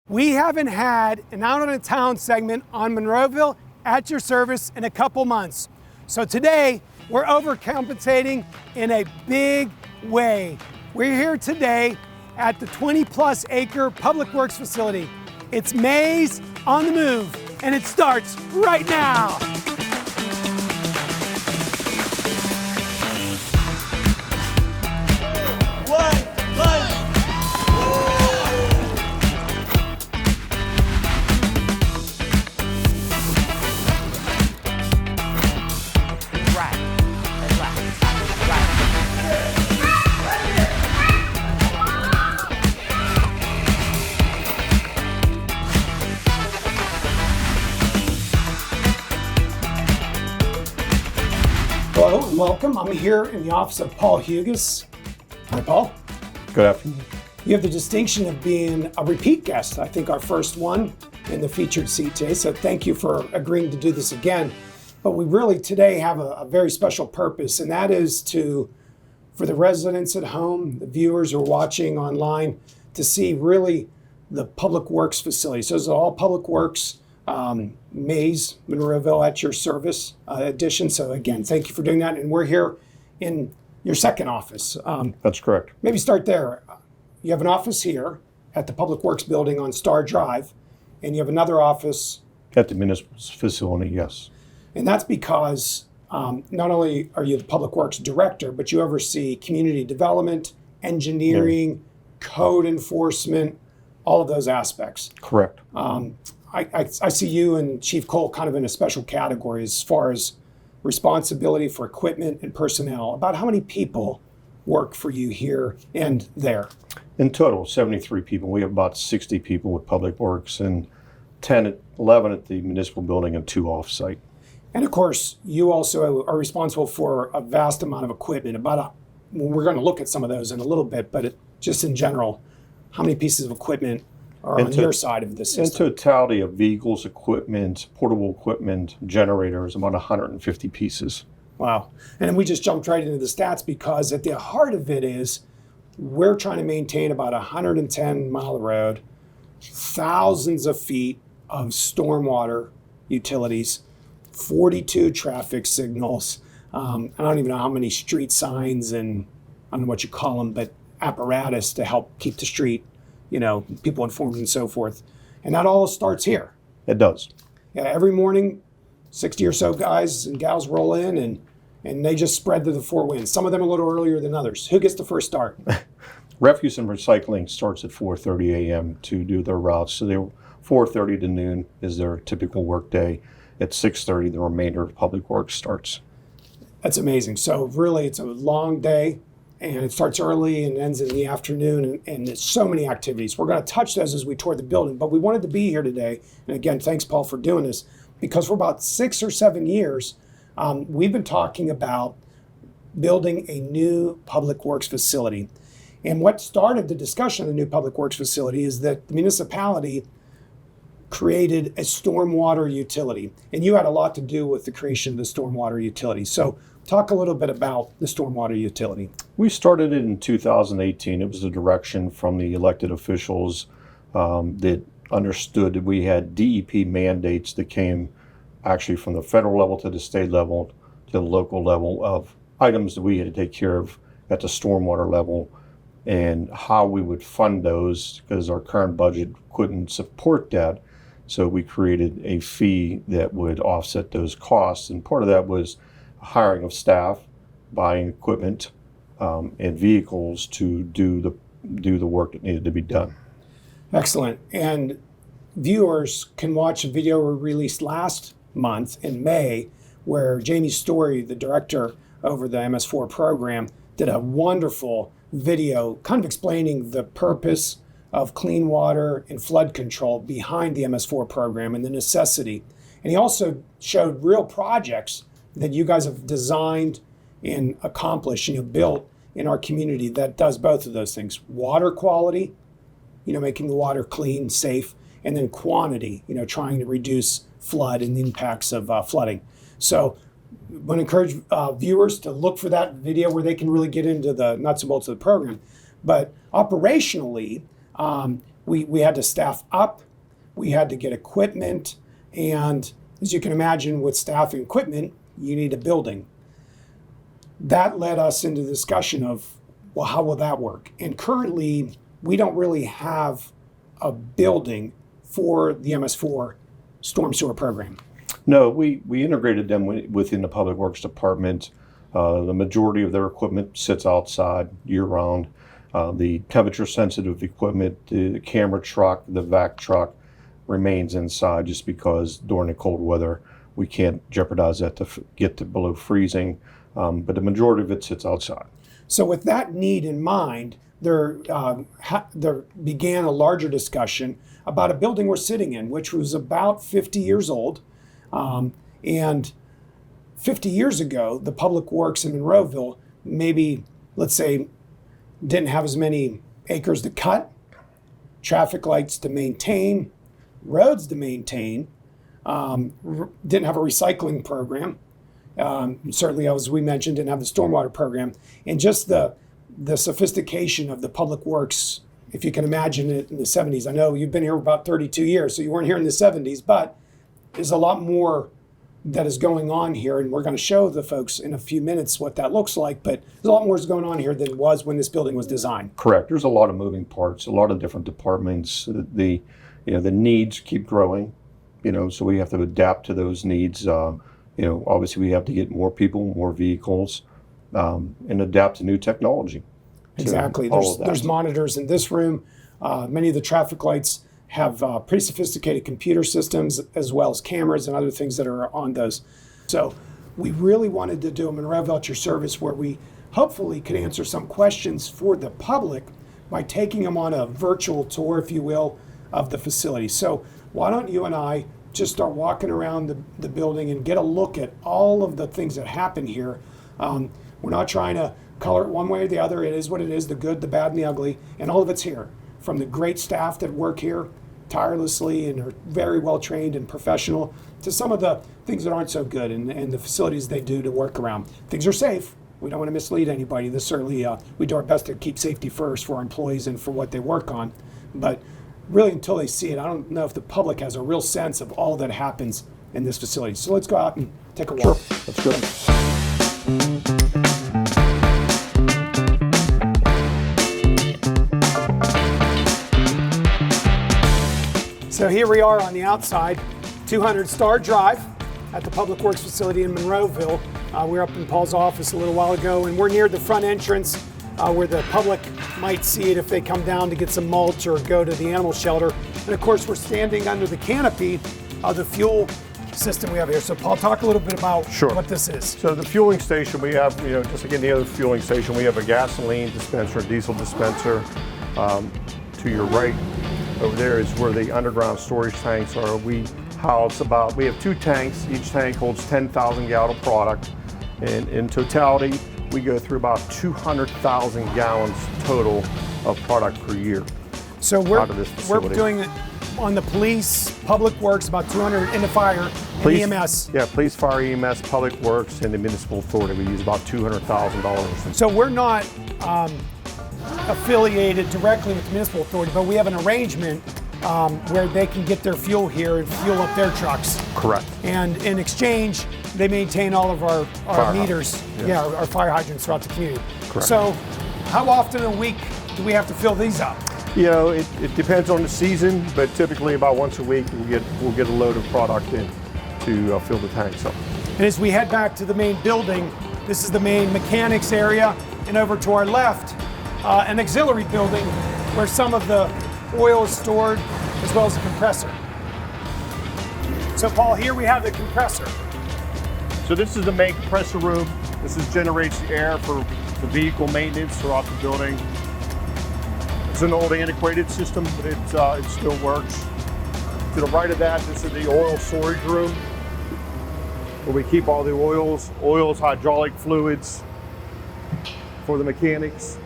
We haven't had an Out on a Town segment on Monroeville at your service in a couple months. So today, we're overcompensating in a big way. We're here today at the 20+ acre Public Works facility. It's Maze on the Move, and it starts right now. Hello and welcome. I'm here in the office of Paul Hugus. Hi, Paul. Good afternoon. You have the distinction of being a repeat guest. I think our first one in the featured seat today. So thank you for agreeing to do this again. But we really today have a very special purpose, and that is for the residents at home, the viewers who are watching online, to see really the Public Works facility. So it's all Public Works. Maze, Monroeville at your service edition. So again, thank you for doing that. And we're here in your second office. That's correct. Maybe start there. You have an office here at the Public Works building on Star Drive, and you have another office At the municipal facility, yes. And that's because not only are you the Public Works director, but you oversee community development, engineering, code enforcement, all of those aspects. Correct. I see you and Chief Cole kind of in a special category as far as responsibility for equipment and personnel. About how many people work for you here and there? In total, 73 people. We have about 60 people with Public Works and 11 at the municipal building and 2 off-site. And of course, you also are responsible for a vast amount of equipment. We're going to look at some of those in a little bit, but just in general, how many pieces of equipment are on your side of the system? In totality of vehicles, equipment, portable equipment, generators, about 150 pieces. Wow. And we just jumped right into the stats because at the heart of it is we're trying to maintain about 110 mile road, thousands of feet of stormwater utilities, 42 traffic signals. I don't even know how many street signs and I don't know what you call them, but apparatus to help keep the street, people informed and so forth. And that all starts here. It does. Yeah, every morning, 60 or so guys and gals roll in and they just spread to the 4 winds. Some of them a little earlier than others. Who gets the first start? Refuse and recycling starts at 4:30 a.m. to do their routes. So they're 4:30 to noon is their typical work day. At 6:30, the remainder of Public Works starts. That's amazing. So really, it's a long day. And it starts early and ends in the afternoon, and there's so many activities. We're going to touch those as we tour the building, but we wanted to be here today. And again, thanks, Paul, for doing this, because for about 6 or 7 years, we've been talking about building a new Public Works facility. And what started the discussion of the new Public Works facility is that the municipality created a stormwater utility. And you had a lot to do with the creation of the stormwater utility. So talk a little bit about the stormwater utility. We started it in 2018. It was a direction from the elected officials that understood that we had DEP mandates that came actually from the federal level to the state level to the local level of items that we had to take care of at the stormwater level and how we would fund those because our current budget couldn't support that. So we created a fee that would offset those costs. And part of that was hiring of staff, buying equipment, and vehicles to do the work that needed to be done. Excellent. And viewers can watch a video we released last month in May where Jamie Story, the director over the MS4 program, did a wonderful video kind of explaining the purpose of clean water and flood control behind the MS4 program and the necessity. And he also showed real projects that you guys have designed and accomplished and built in our community that does both of those things. Water quality, making the water clean, safe, and then quantity, trying to reduce flood and the impacts of flooding. So I want to encourage viewers to look for that video where they can really get into the nuts and bolts of the program. But operationally, we had to staff up, we had to get equipment, and as you can imagine, with staff and equipment, you need a building. That led us into the discussion of, well, how will that work? And currently, we don't really have a building for the MS4 storm sewer program. No, we integrated them within the Public Works Department. The majority of their equipment sits outside year-round. The temperature-sensitive equipment, the camera truck, the vac truck, remains inside just because during the cold weather we can't jeopardize that to get to below freezing. But the majority of it sits outside. So with that need in mind, there began a larger discussion about a building we're sitting in, which was about 50 years old. And 50 years ago, the Public Works in Monroeville, maybe, let's say, didn't have as many acres to cut, traffic lights to maintain, roads to maintain, didn't have a recycling program. Certainly, as we mentioned, didn't have the stormwater program. And just the sophistication of the Public Works, if you can imagine it in the 70s. I know you've been here about 32 years, so you weren't here in the 70s, but there's a lot more that is going on here, and we're going to show the folks in a few minutes what that looks like, but there's a lot more going on here than was when this building was designed. Correct. There's a lot of moving parts, a lot of different departments. The needs keep growing, so we have to adapt to those needs. Obviously we have to get more people, more vehicles, and adapt to new technology. Exactly. There's monitors in this room. Many of the traffic lights have pretty sophisticated computer systems, as well as cameras and other things that are on those. So we really wanted to do a Monroeville at your service where we hopefully could answer some questions for the public by taking them on a virtual tour, if you will, of the facility. So why don't you and I just start walking around the building and get a look at all of the things that happen here. We're not trying to color it one way or the other. It is what it is, the good, the bad, and the ugly, and all of it's here. From the great staff that work here tirelessly and are very well trained and professional, to some of the things that aren't so good and the facilities they do to work around. Things are safe. We don't want to mislead anybody. This certainly, we do our best to keep safety first for our employees and for what they work on. But really, until they see it, I don't know if the public has a real sense of all that happens in this facility. So let's go out and take a walk. Sure, let's go. So here we are on the outside, 200 Star Drive at the Public Works facility in Monroeville. We were up in Paul's office a little while ago, and we're near the front entrance where the public might see it if they come down to get some mulch or go to the animal shelter. And of course, we're standing under the canopy of the fuel system we have here. So Paul, talk a little bit about what this is. So the fueling station we have, just like any other fueling station, we have a gasoline dispenser, diesel dispenser. To your right over there is where the underground storage tanks are. We have 2 tanks. Each tank holds 10,000 gallon of product. And in totality, we go through about 200,000 gallons total of product per year. So we're doing it on the police, Public Works, about 200 in the fire, and EMS. Yeah, police, fire, EMS, Public Works, and the municipal authority. We use about $200,000. So we're not affiliated directly with the municipal authority, but we have an arrangement where they can get their fuel here and fuel up their trucks. Correct. And in exchange, they maintain all of our meters, our fire hydrants throughout the community. Correct. So how often a week do we have to fill these up? It depends on the season, but typically about once a week we'll get a load of product in to fill the tanks up. And as we head back to the main building, this is the main mechanics area, and over to our left, an auxiliary building where some of the oil is stored, as well as a compressor. So Paul, here we have the compressor. So this is the main compressor room. This generates the air for the vehicle maintenance throughout the building. It's an old antiquated system, but it still works. To the right of that, this is the oil storage room, where we keep all the oils, hydraulic fluids for the mechanics.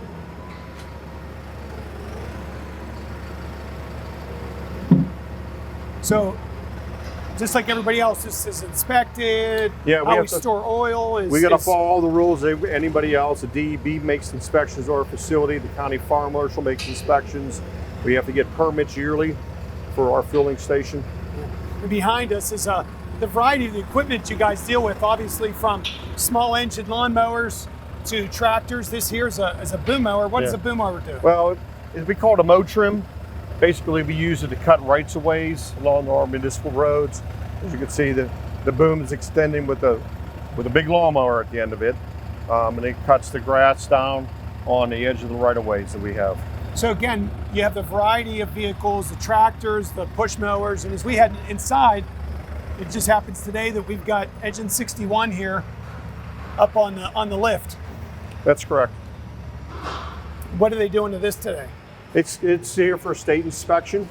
So, just like everybody else, this is inspected. Yeah, we store oil. We got to follow all the rules. Anybody else, the DEB makes inspections of our facility. The county fire marshal makes inspections. We have to get permits yearly for our fueling station. And behind us is the variety of the equipment you guys deal with, obviously from small engine lawnmowers to tractors. This here is a boom mower. What does a boom mower do? Well, we call it a mow trim. Basically, we use it to cut rights of ways along our municipal roads. As you can see, the boom is extending with a big lawnmower at the end of it, and it cuts the grass down on the edge of the right of ways that we have. So again, you have the variety of vehicles, the tractors, the push mowers, and as we head inside, it just happens today that we've got engine 61 here up on the lift. That's correct. What are they doing to this today? It's here for state inspection.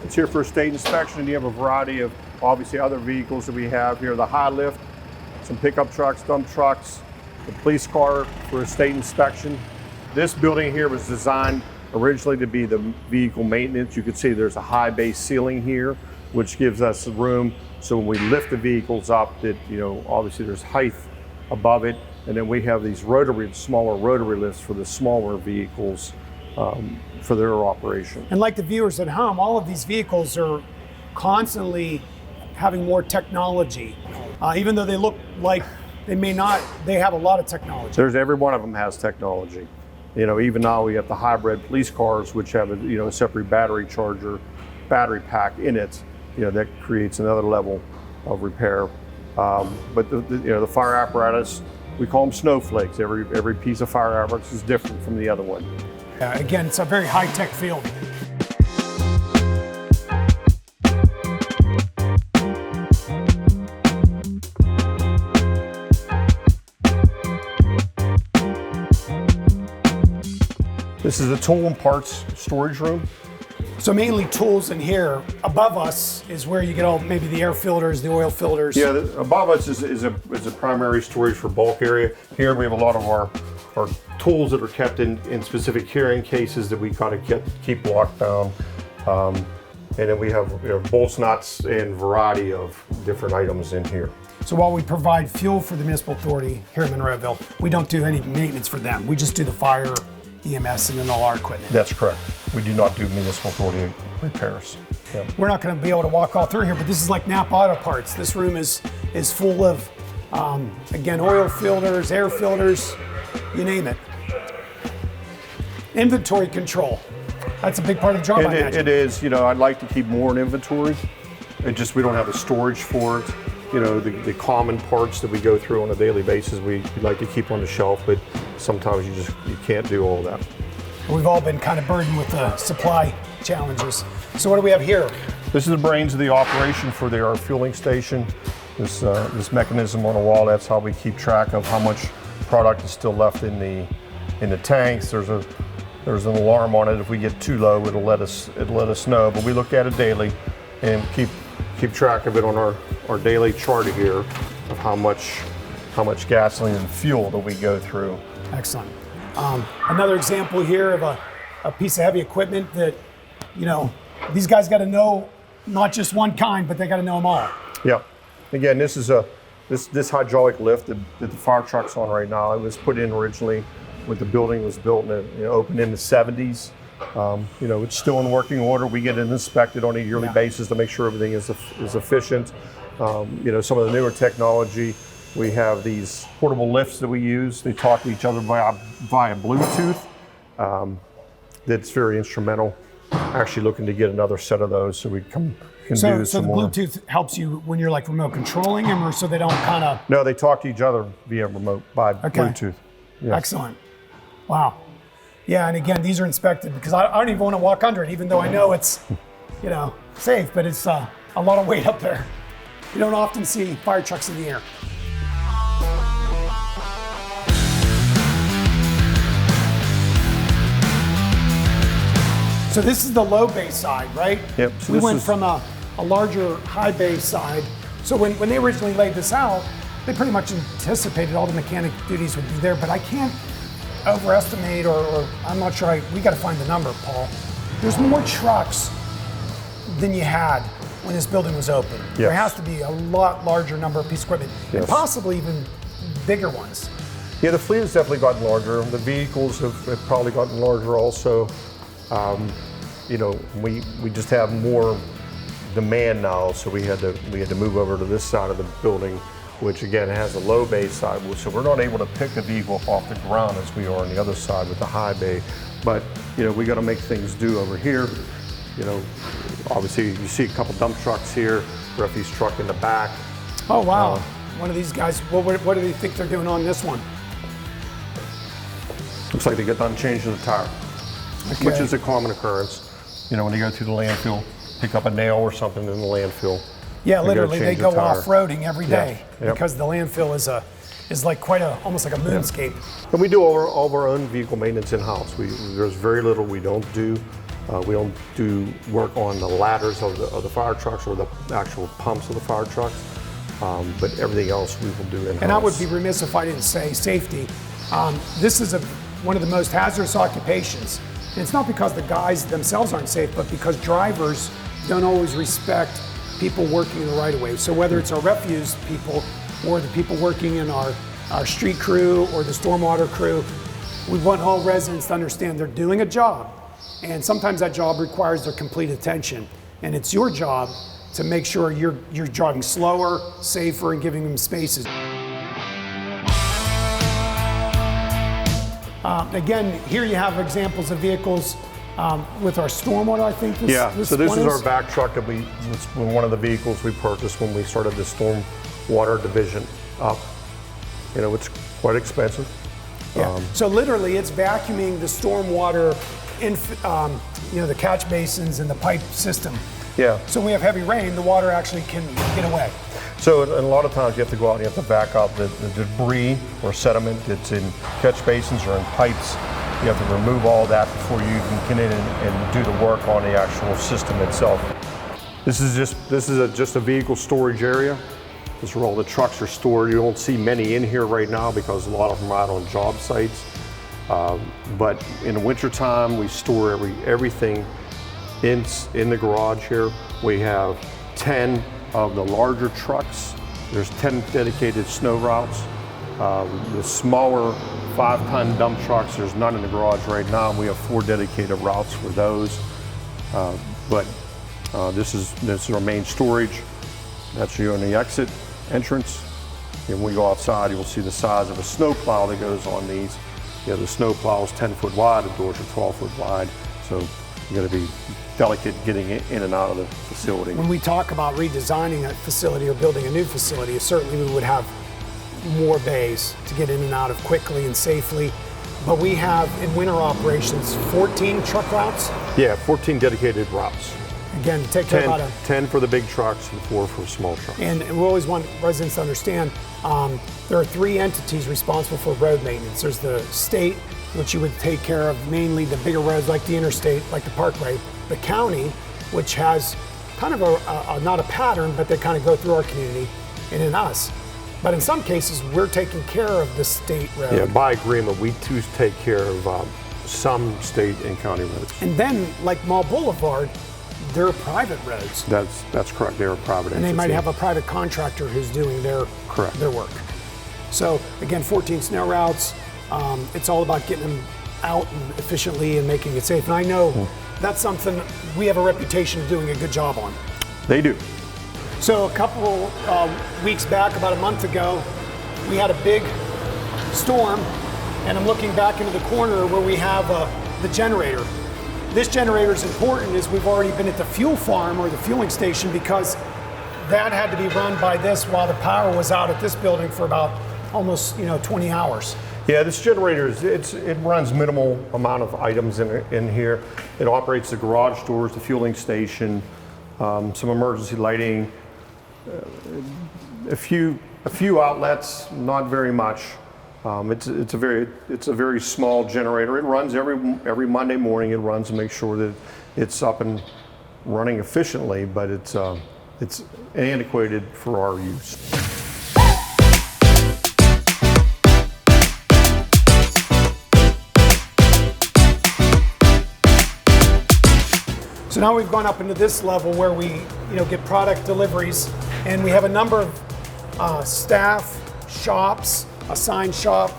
It's here for state inspection, and you have a variety of obviously other vehicles that we have here. The high lift, some pickup trucks, dump trucks, the police car for a state inspection. This building here was designed originally to be the vehicle maintenance. You can see there's a high base ceiling here, which gives us room so when we lift the vehicles up that, obviously there's height above it. And then we have these smaller rotary lifts for the smaller vehicles for their operation. And like the viewers at home, all of these vehicles are constantly having more technology. Even though they look like they may not, they have a lot of technology. Every one of them has technology. Even now we have the hybrid police cars, which have a separate battery battery pack in it. That creates another level of repair. But the fire apparatus, we call them snowflakes. Every piece of fire apparatus is different from the other one. Again, it's a very high-tech field. This is a tool and parts storage room. So mainly tools in here. Above us is where you get all maybe the air filters, the oil filters. Yeah, above us is a primary storage for bulk area. Here we have a lot of our tools that are kept in specific carrying cases that we kind of keep locked down. And then we have bolts, nuts, and variety of different items in here. So while we provide fuel for the municipal authority here in Monroeville, we don't do any maintenance for them. We just do the fire, EMS, and then all our equipment. That's correct. We do not do municipal authority repairs. Yeah. We're not going to be able to walk all through here, but this is like Napa Auto Parts. This room is full of, again, oil filters, air filters, you name it. Inventory control. That's a big part of the job, I imagine. It is. I'd like to keep more in inventory. We don't have the storage for it. The common parts that we go through on a daily basis, we like to keep on the shelf, but sometimes you can't do all that. We've all been kind of burdened with the supply challenges. So what do we have here? This is the brains of the operation for our fueling station. This mechanism on the wall, that's how we keep track of how much product is still left in the tanks. There's an alarm on it. If we get too low, it'll let us know. But we look at it daily and keep track of it on our daily chart here of how much gasoline and fuel that we go through. Excellent. Another example here of a piece of heavy equipment that, these guys got to know not just one kind, but they got to know them all. Yeah. Again, this is this hydraulic lift that the fire truck's on right now. It was put in originally when the building was built and opened in the 70s. It's still in working order. We get it inspected on a yearly basis to make sure everything is efficient. Some of the newer technology, we have these portable lifts that we use. They talk to each other via Bluetooth. That's very instrumental. Actually looking to get another set of those so we can do some more. So the Bluetooth helps you when you're like remote controlling them, or so they don't kind of... No, they talk to each other via Bluetooth. Yes. Excellent. Wow. Yeah, and again, these are inspected because I don't even want to walk under it, even though I know it's, safe, but it's a lot of weight up there. You don't often see fire trucks in the air. So this is the low bay side, right? Yep. So we went from a larger high bay side. So when they originally laid this out, they pretty much anticipated all the mechanic duties would be there, but I can't overestimate or I'm not sure, we got to find the number, Paul. There's more trucks than you had when this building was open. Yes. There has to be a lot larger number of pieces of equipment, and possibly even bigger ones. Yeah, the fleet has definitely gotten larger. The vehicles have probably gotten larger also. You know, we just have more demand now, so we had to move over to this side of the building, which again has a low bay side, so we're not able to pick the vehicle off the ground as we are on the other side with the high bay. But you know, we got to make things do over here. You know, obviously you see a couple dump trucks here, refuse truck in the back. Oh wow! One of these guys. What do they think they're doing on this one? Looks like they got done changing the tire, Okay. which is a common occurrence. You know, when they go through the landfill, pick up a nail or something in the landfill. Yeah, gotta literally, they change go the tire. off-roading every day Yep. because the landfill is like almost like a moonscape. And we do all of our own vehicle maintenance in-house. There's very little we don't do. We don't do work on the ladders of the fire trucks or the actual pumps of the fire trucks, but everything else we will do in-house. And I would be remiss if I didn't say safety. This is one of the most hazardous occupations. And it's not because the guys themselves aren't safe, but because drivers don't always respect people working in the right of way. So whether it's our refuse people or the people working in our street crew or the stormwater crew, we want all residents to understand they're doing a job. And sometimes that job requires their complete attention. And it's your job to make sure you're driving slower, safer, and giving them spaces. Again, here you have examples of vehicles with our stormwater, I think. So this is our vac truck that it's one of the vehicles we purchased when we started the stormwater division up. You know, it's quite expensive. Yeah. So literally, it's vacuuming the stormwater in, you know, the catch basins and the pipe system. Yeah. So when we have heavy rain, the water actually can get away. So a lot of times you have to go out and you have to vac out the debris or sediment that's in catch basins or in pipes. You have to remove all that before you can get in and do the work on the actual system itself. This is just a vehicle storage area. This is where all the trucks are stored. You don't see many in here right now because a lot of them are out on job sites. But in the wintertime, we store everything in the garage here. We have 10 of the larger trucks. There's 10 dedicated snow routes. The smaller 5-ton dump trucks, there's none in the garage right now. We have 4 dedicated routes for those. This is our main storage. That's you on the exit entrance. And when we go outside, you'll see the size of a snow plow that goes on these. You know, the snow plow is 10 foot wide, the doors are 12 foot wide. So you got to be delicate getting in and out of the facility. When we talk about redesigning a facility or building a new facility, certainly we would have more bays to get in and out of quickly and safely. But we have, in winter operations, 14 truck routes? Yeah, 14 dedicated routes. Again, to take care of about 10 for the big trucks and 4 for small trucks. And we always want residents to understand there are 3 entities responsible for road maintenance. There's the state, which you would take care of mainly the bigger roads like the interstate, like the parkway. The county, which has kind of not a pattern, but they kind of go through our community, and in us. But in some cases, we're taking care of the state road. Yeah, by agreement, we too take care of some state and county roads. And then, like Mall Boulevard, they're private roads. That's correct. They're a private entity. And they might have a private contractor who's doing their work. So again, 14 snow routes. It's all about getting them out and efficiently and making it safe. And I know that's something we have a reputation of doing a good job on. They do. So a couple weeks back, about a month ago, we had a big storm, and I'm looking back into the corner where we have the generator. This generator is important as we've already been at the fuel farm or the fueling station because that had to be run by this while the power was out at this building for about almost 20 hours. Yeah, this generator, it runs minimal amount of items in here. It operates the garage doors, the fueling station, some emergency lighting, a few outlets, not very much. It's a very small generator. It runs every Monday morning. It runs to make sure that it's up and running efficiently, but it's antiquated for our use. So now we've gone up into this level where we get product deliveries, and we have a number of staff, shops, assigned shop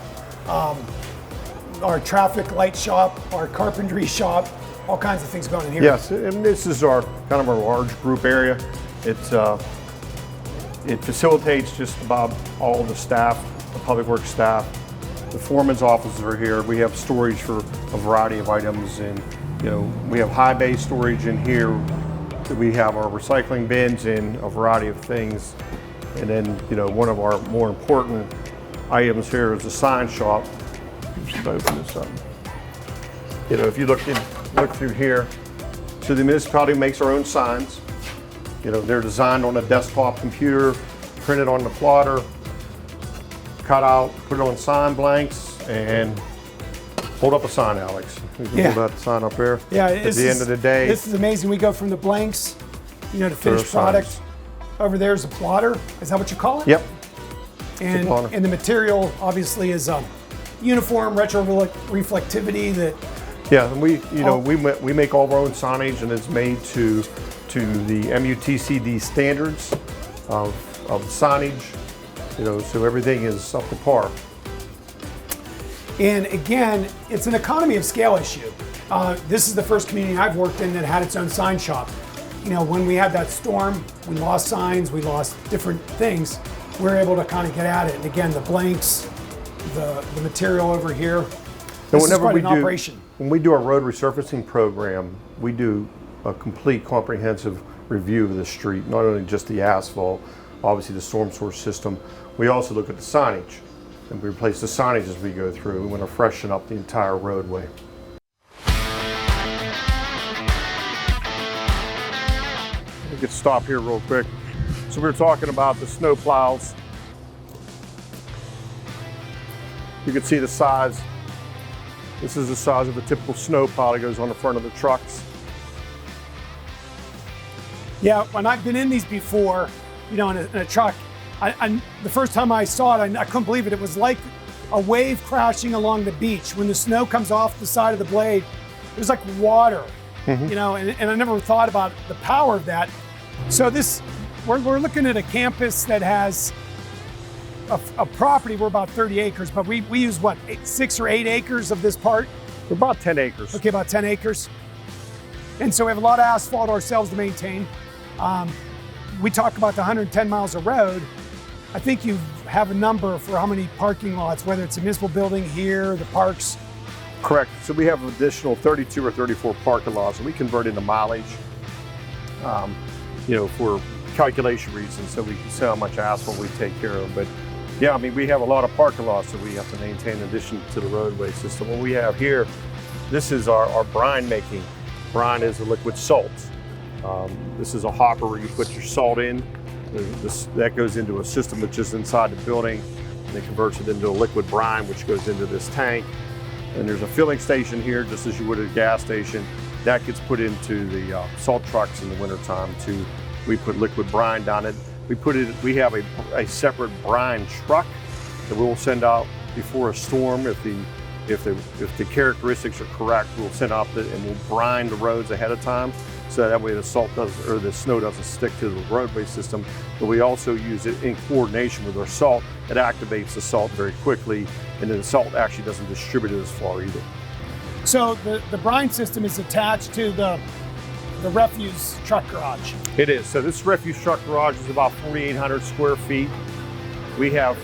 our traffic light shop, our carpentry shop, all kinds of things going in here. Yes, and this is our kind of our large group area. It facilitates just about all the staff, the public works staff. The foreman's offices are here. We have storage for a variety of items, and we have high bay storage in here. We have our recycling bins and a variety of things. And then, one of our more important items here is the sign shop. Just open this up. If you look through here, so the municipality makes our own signs. They're designed on a desktop computer, printed on the plotter, cut out, put it on sign blanks, and hold up a sign, Alex. You can hold that sign up there. Yeah, at the end of the day. This is amazing. We go from the blanks, to finished product. Signs. Over there's a plotter. Is that what you call it? Yep. And the material obviously is uniform reflectivity that. Yeah, and we make all of our own signage, and it's made to the MUTCD standards of signage. So everything is up to par. And again, it's an economy of scale issue. This is the first community I've worked in that had its own sign shop. When we had that storm, we lost signs, we lost different things. We were able to kind of get at it. And again, the blanks, the material over here. This is quite an operation. When we do our road resurfacing program, we do a complete comprehensive review of the street, not only just the asphalt, obviously the storm source system. We also look at the signage, and we replace the signage as we go through. We want to freshen up the entire roadway. We could stop here real quick. So we were talking about the snow plows. You can see the size. This is the size of a typical snow plow that goes on the front of the trucks. Yeah, when I've been in these before, in a truck, the first time I saw it, I couldn't believe it. It was like a wave crashing along the beach. When the snow comes off the side of the blade, it was like water, and I never thought about the power of that. So we're looking at a campus that has a property. We're about 30 acres, but we use what, 6 or 8 acres of this part? We're about 10 acres. Okay, about 10 acres. And so we have a lot of asphalt ourselves to maintain. We talk about the 110 miles of road. I think you have a number for how many parking lots, whether it's a municipal building here, the parks. Correct. So we have an additional 32 or 34 parking lots, and we convert into mileage, for calculation reasons, so we can see how much asphalt we take care of. But yeah, we have a lot of parking lots that we have to maintain in addition to the roadway system. What we have here, this is our brine making. Brine is a liquid salt. This is a hopper where you put your salt in. That goes into a system which is inside the building, and it converts it into a liquid brine, which goes into this tank. And there's a filling station here, just as you would at a gas station. That gets put into the salt trucks in the wintertime. We put liquid brine down it. We have a separate brine truck that we'll send out before a storm. If the characteristics are correct, we'll send out and we'll brine the roads ahead of time, so that way the snow doesn't stick to the roadway system. But we also use it in coordination with our salt. It activates the salt very quickly, and then the salt actually doesn't distribute it as far either. So the brine system is attached to the refuse truck garage. It is. So this refuse truck garage is about 4,800 square feet. We have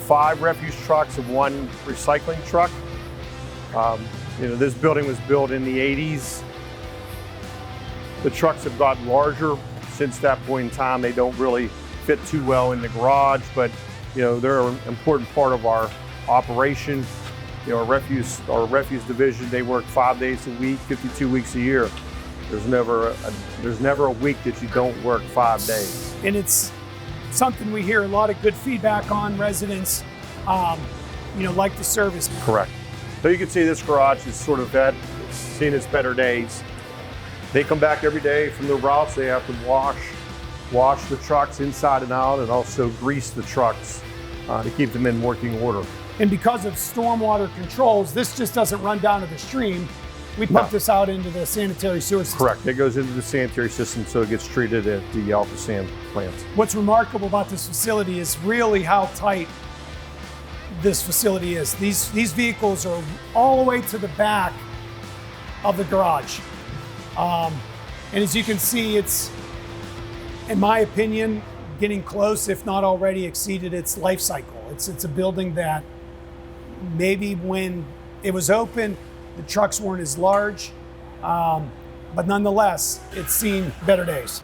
5 refuse trucks and 1 recycling truck. This building was built in the 80s. The trucks have gotten larger since that point in time. They don't really fit too well in the garage, but they're an important part of our operation. Our refuse division, they work 5 days a week, 52 weeks a year. There's never a week that you don't work 5 days. And it's something we hear a lot of good feedback on. Residents, like the service. Correct. So you can see this garage is sort of seen its better days. They come back every day from their routes. They have to wash the trucks inside and out, and also grease the trucks to keep them in working order. And because of stormwater controls, this just doesn't run down to the stream. We pump this out into the sanitary sewer system. Correct. It goes into the sanitary system, so it gets treated at the Alpha Sand plant. What's remarkable about this facility is really how tight this facility is. These vehicles are all the way to the back of the garage. And as you can see, it's, in my opinion, getting close, if not already exceeded its life cycle. It's a building that maybe when it was open, the trucks weren't as large, but nonetheless, it's seen better days.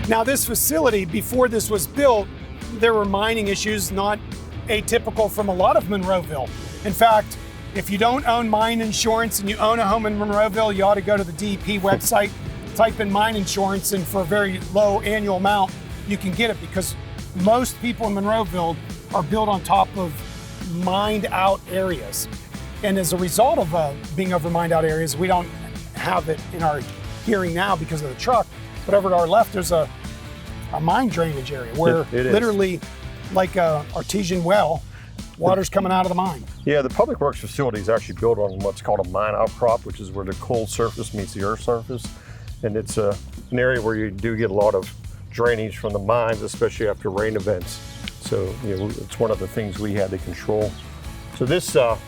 Now this facility, before this was built, there were mining issues not atypical from a lot of Monroeville. In fact, if you don't own mine insurance and you own a home in Monroeville, you ought to go to the DEP website, type in mine insurance, and for a very low annual amount, you can get it, because most people in Monroeville are built on top of mined out areas. And as a result of being over mined out areas, we don't have it in our hearing now because of the truck, but over to our left, there's a mine drainage area where it literally like a artesian well, water's coming out of the mine. Yeah, the public works facility is actually built on what's called a mine outcrop, which is where the cold surface meets the earth surface. And it's an area where you do get a lot of drainage from the mines, especially after rain events. So, you know, it's one of the things we had to control. So this, our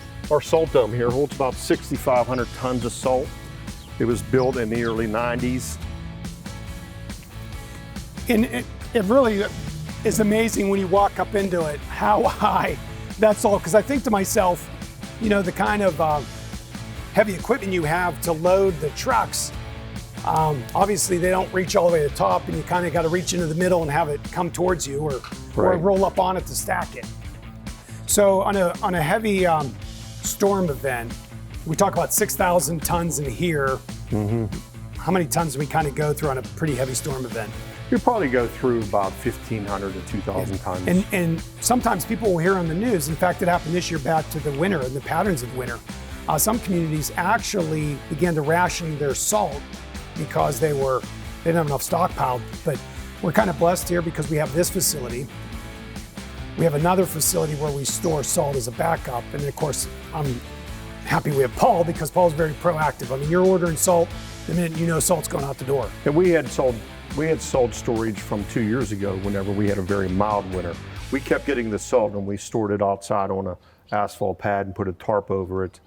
salt dome here holds about 6,500 tons of salt. It was built in the early 90s. And it really is amazing when you walk up into it, how high that's all. Because I think to myself, you know, the kind of heavy equipment you have to load the trucks, obviously they don't reach all the way to the top, and you kind of got to reach into the middle and have it come towards you, or roll up on it to stack it. So on a heavy storm event, we talk about 6,000 tons in here. Mm-hmm. How many tons do we kind of go through on a pretty heavy storm event? You probably go through about 1,500 to 2,000 tons. And sometimes people will hear on the news, in fact, it happened this year back to the winter and the patterns of winter. Some communities actually began to ration their salt because they didn't have enough stockpiled. But we're kind of blessed here because we have this facility. We have another facility where we store salt as a backup. And of course, I'm happy we have Paul, because Paul's very proactive. I mean, you're ordering salt the minute you know salt's going out the door. And we had salt storage from 2 years ago whenever we had a very mild winter. We kept getting the salt and we stored it outside on an asphalt pad and put a tarp over it,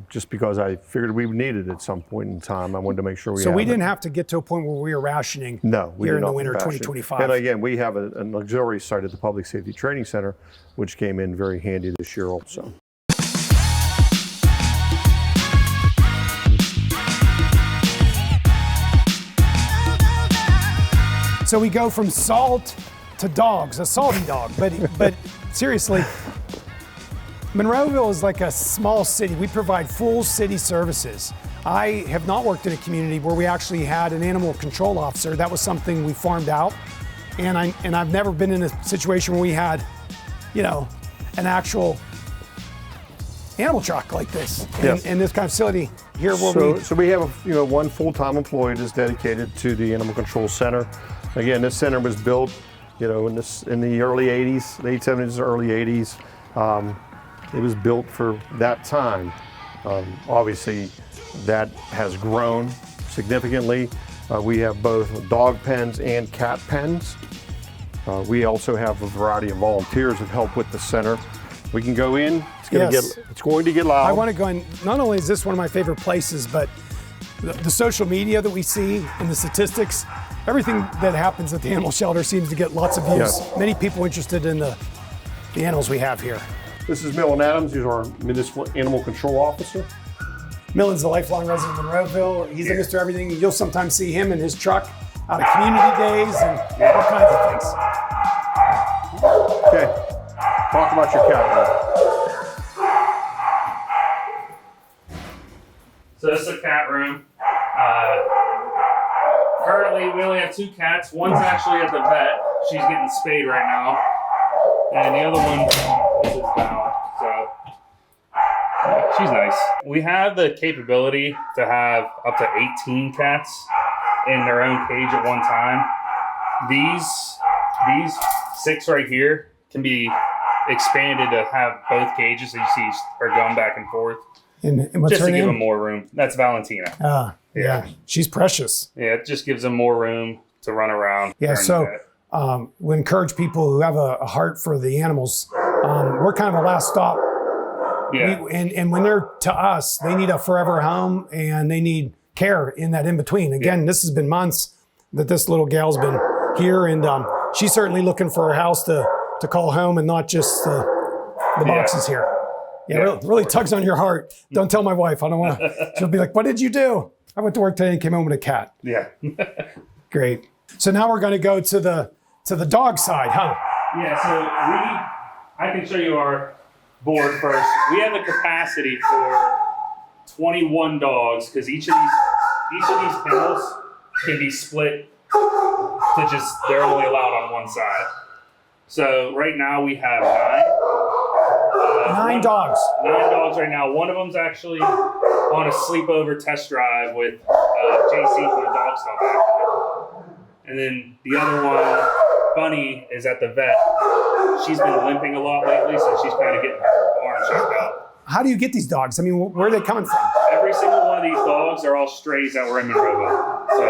just because I figured we would need it at some point in time. I wanted to make sure we had it. So we didn't have to get to a point where we were rationing here in the winter of 2025. And again, we have an auxiliary site at the Public Safety Training Center, which came in very handy this year also. So we go from salt to dogs, a salty dog. But seriously, Monroeville is like a small city. We provide full city services. I have not worked in a community where we actually had an animal control officer. That was something we farmed out. And I've never been in a situation where we had, you know, an actual animal truck like this in this kind of facility here. So we have one full-time employee that's dedicated to the Animal Control Center. Again, this center was built, in the early 80s, late 70s, early 80s. It was built for that time. Obviously, that has grown significantly. We have both dog pens and cat pens. We also have a variety of volunteers that help with the center. We can go in. It's going to get loud. I want to go in. Not only is this one of my favorite places, but the social media that we see and the statistics, everything that happens at the animal shelter seems to get lots of views. Yes. Many people interested in the animals we have here. This is Millen Adams. He's our municipal animal control officer. Millen's a lifelong resident of Monroeville. He's a Mr. Everything. You'll sometimes see him in his truck out of community days and all kinds of things. Okay, talk about your cat now. So this is a cat room. Currently, we only have 2 cats. One's actually at the vet. She's getting spayed right now. And the other one is his dog. So she's nice. We have the capability to have up to 18 cats in their own cage at one time. These 6 right here can be expanded to have both cages that you see are going back and forth. And what's Just her to give name? them more room. That's Valentina. Yeah, she's precious. Yeah, it just gives them more room to run around. Yeah, during so the day. we encourage people who have a heart for the animals. We're kind of a last stop. Yeah. And when they're to us, they need a forever home and they need care in that in between. Again, this has been months that this little gal's been here, and she's certainly looking for a house to call home and not just the boxes here. Yeah, really tugs on your heart. Don't tell my wife. I don't want to. She'll be like, "What did you do?" I went to work today and came home with a cat. Yeah. Great. So now we're going to go to the dog side, huh? Yeah, so I can show you our board first. We have the capacity for 21 dogs because each of these kennels can be split to just, they're only allowed on one side. So right now we have 9 dogs. 9 dogs right now. One of them's actually on a sleepover test drive with JC from the dog stop actually. And then the other one, Bunny, is at the vet. She's been limping a lot lately, so she's kind of getting her arm checked out. How do you get these dogs? I mean, where are they coming from? Every single one of these dogs are all strays that were in Monroeville. So,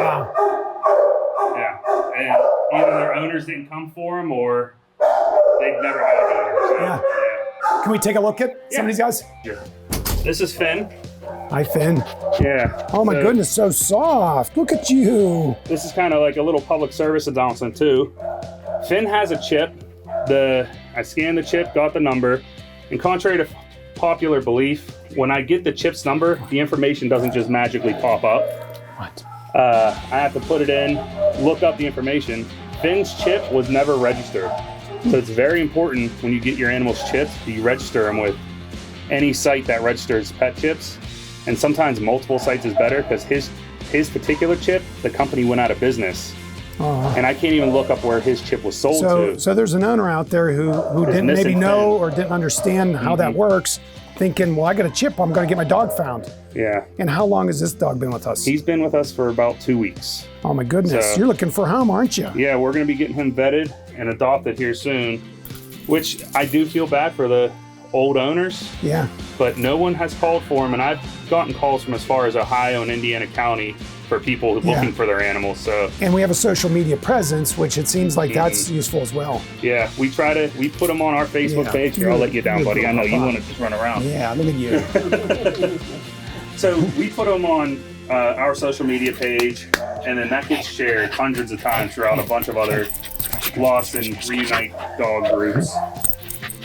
yeah. And either their owners didn't come for them or they've never had an owner. So, Yeah. Can we take a look at some of these guys? Sure. This is Finn. Hi, Finn. Yeah. Oh my goodness, so soft. Look at you. This is kind of like a little public service announcement too. Finn has a chip. I scanned the chip, got the number, and contrary to popular belief, when I get the chip's number, the information doesn't just magically pop up. What? I have to put it in, look up the information. Finn's chip was never registered. So it's very important when you get your animal's chips, you register them with any site that registers pet chips. And sometimes multiple sites is better because his particular chip, the company went out of business. And I can't even look up where his chip was sold to. So there's an owner out there who didn't maybe know or didn't understand how that works, thinking, well, I got a chip, I'm going to get my dog found. Yeah. And how long has this dog been with us? He's been with us for about 2 weeks. Oh my goodness, So- you're looking for a home, aren't you? Yeah, we're going to be getting him vetted and adopted here soon, which I do feel bad for the old owners, Yeah. but no one has called for him. And I've gotten calls from as far as Ohio and Indiana County for people looking for their animals. So And we have a social media presence, which it seems like that's useful as well. yeah, we put them on our Facebook Yeah. page. Here, I'll let you down, buddy. I know you want to just run around. Yeah, look at you. So we put them on our social media page, and then that gets shared hundreds of times throughout a bunch of other lost and reunite dog groups.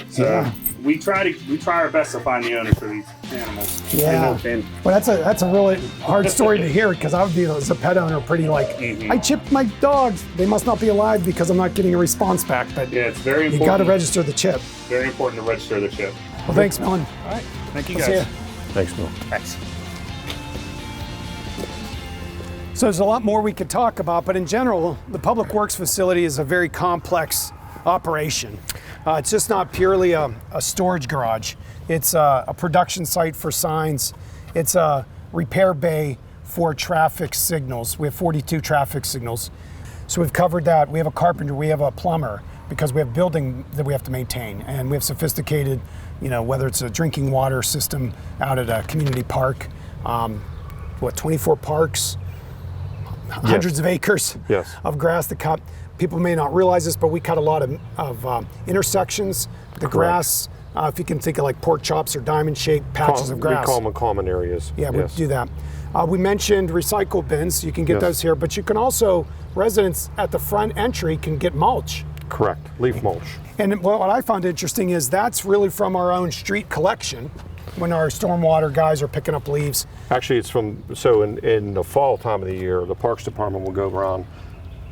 So Yeah. we try our best to find the owner for these animals. Yeah. Well, that's a really hard story to hear because I would be, as a pet owner, pretty like, I chipped my dogs. They must not be alive because I'm not getting a response back. But Yeah, it's very important. you got to register the chip. Very important to register the chip. Well, thanks, Millen. All right. Thank you, We'll guys. see ya. Thanks, Bill. Thanks. So there's a lot more we could talk about, but in general, the Public Works facility is a very complex operation. It's just not purely a storage garage. It's a production site for signs. It's a repair bay for traffic signals. We have 42 traffic signals. So we've covered that. We have a carpenter, we have a plumber, because we have building that we have to maintain. And we have sophisticated, whether it's a drinking water system out at a community park, 24 parks, hundreds of acres Yes. of grass to cut. People may not realize this, but we cut a lot of intersections. The grass, if you can think of like pork chops or diamond-shaped patches of grass. We call them common areas. Yeah, we Yes. do that. We mentioned recycle bins. You can get Yes. those here, but you can also, residents at the front entry can get mulch. Correct. Leaf mulch. And what I found interesting is that's really from our own street collection when our stormwater guys are picking up leaves. Actually, it's in the fall time of the year, the Parks Department will go around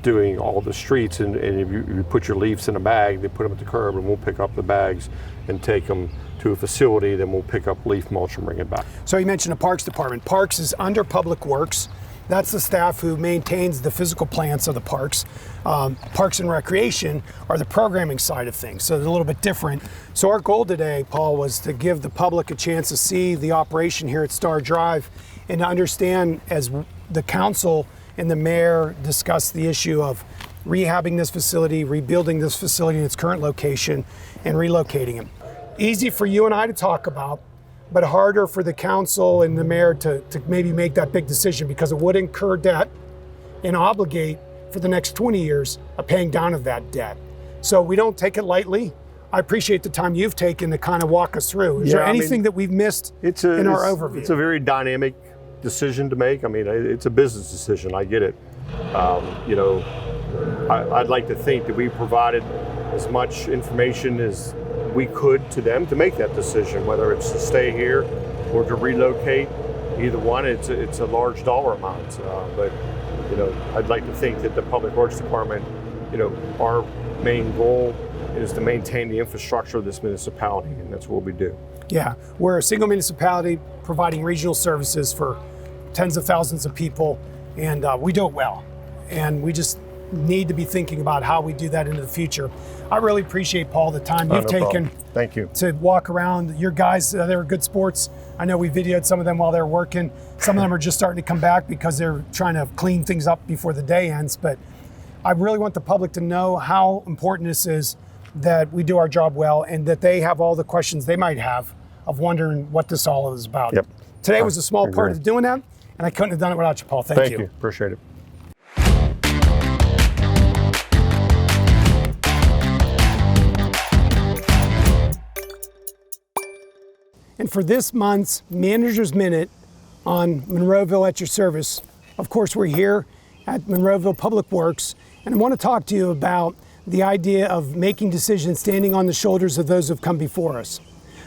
doing all the streets, and if you put your leaves in a bag, they put them at the curb, and we'll pick up the bags and take them to a facility, then we'll pick up leaf mulch and bring it back. So you mentioned the Parks Department. Parks is under Public Works. That's the staff who maintains the physical plants of the parks. Parks and Recreation are the programming side of things, so they're a little bit different. So our goal today, Paul, was to give the public a chance to see the operation here at Star Drive and to understand, as the council and the mayor discuss the issue of rehabbing this facility, rebuilding this facility in its current location, and relocating it. Easy for you and I to talk about, but harder for the council and the mayor to maybe make that big decision, because it would incur debt and obligate for the next 20 years a paying down of that debt. So we don't take it lightly. I appreciate the time you've taken to kind of walk us through. Is there anything that we've missed in our overview? It's a very dynamic decision to make. I mean, it's a business decision. I get it. You know, I'd like to think that we provided as much information as we could to them to make that decision, whether it's to stay here or to relocate. Either one, it's a large dollar amount. But you know, I'd like to think that the Public Works Department, you know, our main goal is to maintain the infrastructure of this municipality, and that's what we do. Yeah, we're a single municipality providing regional services for tens of thousands of people, and we do it well. And we just need to be thinking about how we do that into the future. I really appreciate, Paul, the time you've taken. Thank you. To walk around. Your guys, they were good sports. I know we videoed some of them while they're working. Some of them are just starting to come back because they're trying to clean things up before the day ends. But I really want the public to know how important this is, that we do our job well, and that they have all the questions they might have of wondering what this all is about. Yep. Today was a small part of doing that, and I couldn't have done it without you, Paul. Thank you. Appreciate it. And for this month's Manager's Minute on Monroeville at your service, of course, we're here at Monroeville Public Works, and I want to talk to you about the idea of making decisions standing on the shoulders of those who have come before us.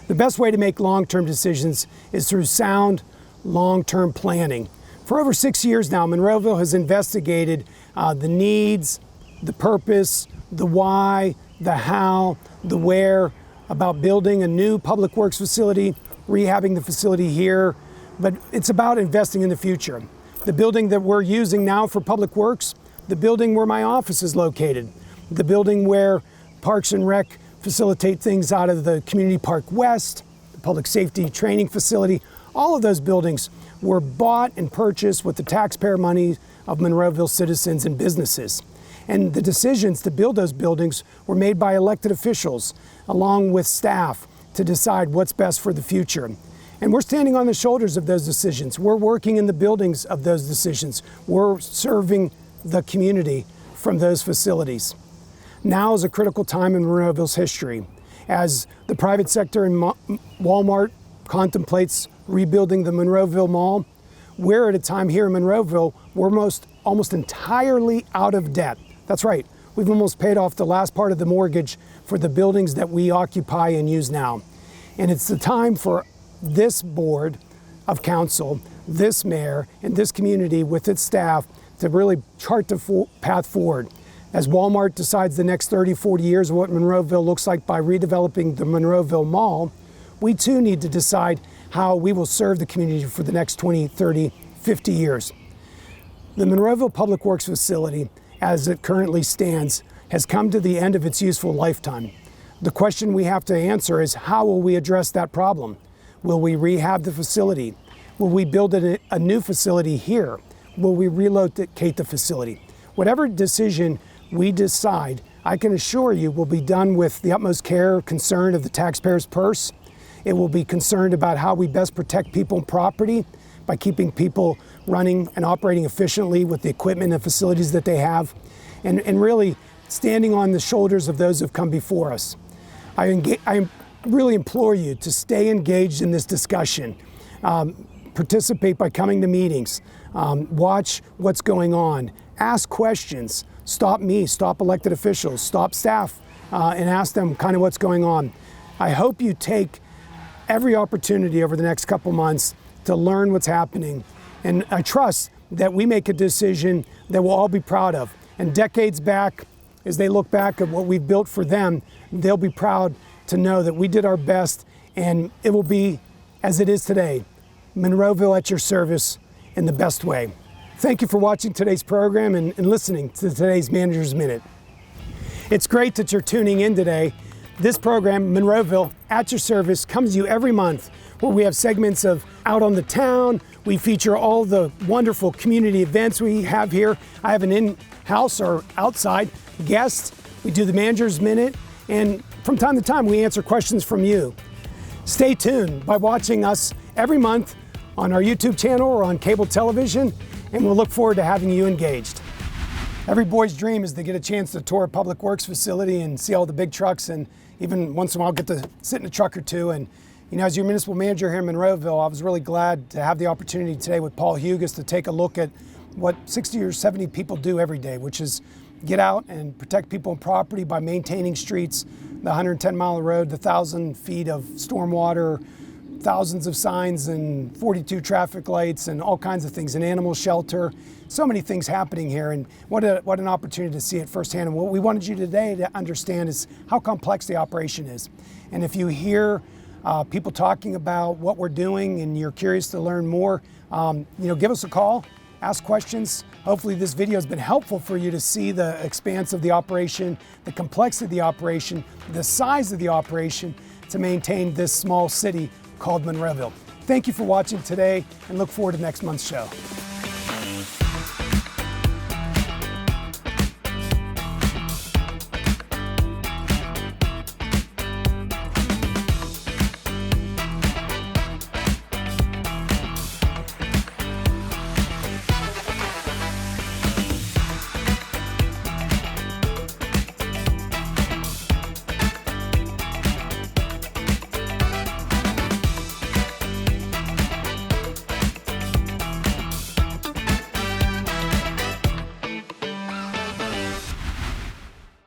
The best way to make long-term decisions is through sound, long-term planning. For over 6 years now, Monroeville has investigated the needs, the purpose, the why, the how, the where, about building a new public works facility, rehabbing the facility here, but it's about investing in the future. The building that we're using now for public works, the building where my office is located, the building where Parks and Rec facilitate things out of the Community Park West, the Public Safety Training Facility, all of those buildings were bought and purchased with the taxpayer money of Monroeville citizens and businesses. And the decisions to build those buildings were made by elected officials, along with staff, to decide what's best for the future. And we're standing on the shoulders of those decisions. We're working in the buildings of those decisions. We're serving the community from those facilities. Now is a critical time in Monroeville's history. As the private sector and Walmart contemplates rebuilding the Monroeville Mall, we're at a time here in Monroeville we're almost entirely out of debt. That's right, we've almost paid off the last part of the mortgage for the buildings that we occupy and use now. And it's the time for this board of council, this mayor, and this community with its staff to really chart the path forward. As Walmart decides the next 30, 40 years of what Monroeville looks like by redeveloping the Monroeville Mall, we too need to decide how we will serve the community for the next 20, 30, 50 years. The Monroeville Public Works Facility, as it currently stands, has come to the end of its useful lifetime. The question we have to answer is, how will we address that problem? Will we rehab the facility? Will we build a new facility here? Will we relocate the facility? Whatever decision we decide, I can assure you, will be done with the utmost care, concern of the taxpayer's purse. It will be concerned about how we best protect people and property by keeping people running and operating efficiently with the equipment and facilities that they have, and really standing on the shoulders of those who've come before us. I really implore you to stay engaged in this discussion. Participate by coming to meetings, watch what's going on, ask questions, stop me, stop elected officials, stop staff, and ask them kind of what's going on. I hope you take every opportunity over the next couple months to learn what's happening. And I trust that we make a decision that we'll all be proud of. And decades back, as they look back at what we've built for them, they'll be proud to know that we did our best, and it will be as it is today. Monroeville at your service in the best way. Thank you for watching today's program and listening to today's Manager's Minute. It's great that you're tuning in today. This program, Monroeville at your service, comes to you every month, where we have segments of out on the town. We feature all the wonderful community events we have here. I have an in-house or outside guest. We do the Manager's Minute, and from time to time we answer questions from you. Stay tuned by watching us every month on our YouTube channel or on cable television, and we'll look forward to having you engaged. Every boy's dream is to get a chance to tour a public works facility and see all the big trucks, and even once in a while get to sit in a truck or two. And as your municipal manager here in Monroeville, I was really glad to have the opportunity today with Paul Hugus to take a look at what 60 or 70 people do every day, which is get out and protect people and property by maintaining streets, the 110-mile road, the 1,000 feet of stormwater, thousands of signs and 42 traffic lights and all kinds of things, an animal shelter. So many things happening here, and what an opportunity to see it firsthand. And what we wanted you today to understand is how complex the operation is. And if you hear people talking about what we're doing and you're curious to learn more, give us a call, ask questions. Hopefully this video has been helpful for you to see the expanse of the operation, the complexity of the operation, the size of the operation to maintain this small city called Monroeville. Thank you for watching today, and look forward to next month's show.